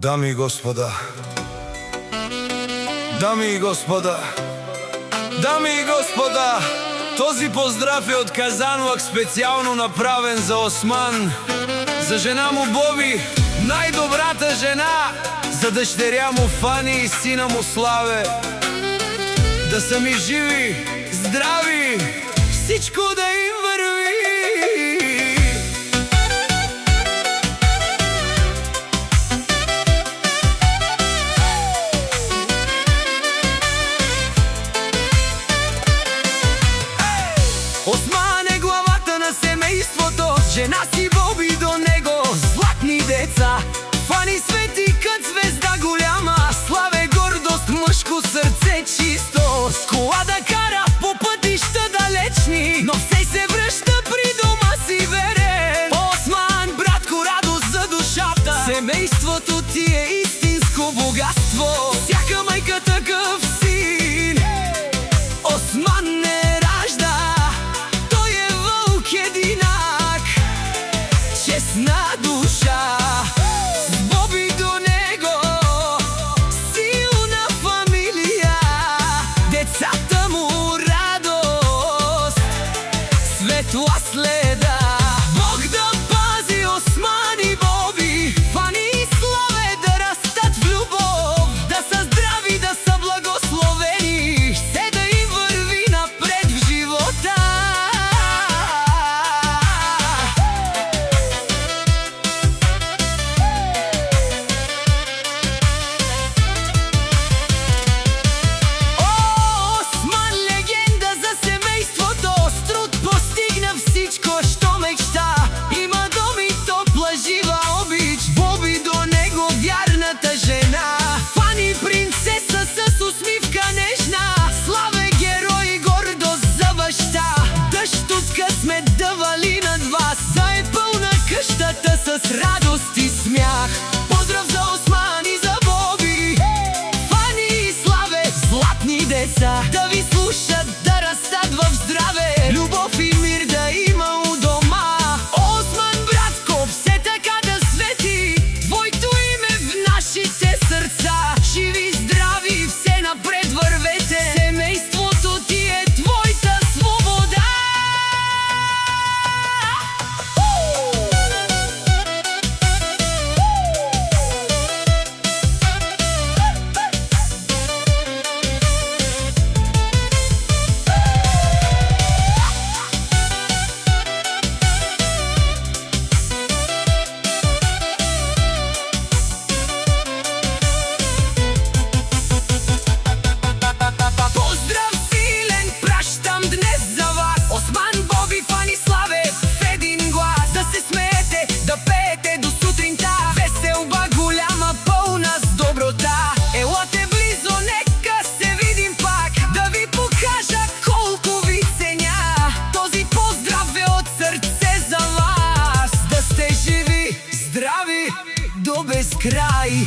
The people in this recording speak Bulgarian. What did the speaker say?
Дами и господа, дами и господа, дами и господа, този поздрав е от Казанлък, специално направен за Осман, за жена му Боби, най-добрата жена, за дъщеря му Фани и сина му Славе. Да са ми живи, здрави, всичко да им върви. Осман е главата на семейството, жена си Боби до него, златни деца. Фани свети кът звезда голяма, Славе гордост, мъжко сърце чисто. С кола да кара по пътища далечни, но все се връща при дома си верен. Осман, братко, радост за душата, семейството ти е истинско богатство. Всяка майка такъв син Осман не ражда, той е вълк единак, честна душа. С Боби до него, силна фамилия, децата му радост, светла следа. Бог да пази Осман и Боби, Фани и Славе да растат в любов, да са здрави, да са благословени, все да им върви напред в живота. Осман легенда за семейството, с труд постигна всичко, що мечта. Има дом и топла жива обич, Боби до него вярната жена. Фани принцеса с усмивка нежна, Славе герой и гордост за баща. Дъжд от късмет да вали над вас, да е пълна къщата с радост и смях. Поздрав за Осман и за Боби, Фани и Славе, златни деца, да ви слушат, да растат в здраве, любов и мир да има у дома. Осман, братко, все така да свети твоето име в нашите сърца. Живи, здрави, все напред вървете, семейството ти е твоята свобода. Поздрав силен пращам днес за вас, Осман, Боби, Фани, Славе, в един глас. Да се смеете, да пеете до сутринта, веселба голяма, пълна с доброта. Елате близо, нека се видим пак, да ви покажа колко ви ценя. Този поздрав е от сърце за вас, да сте живи, здрави до безкрай.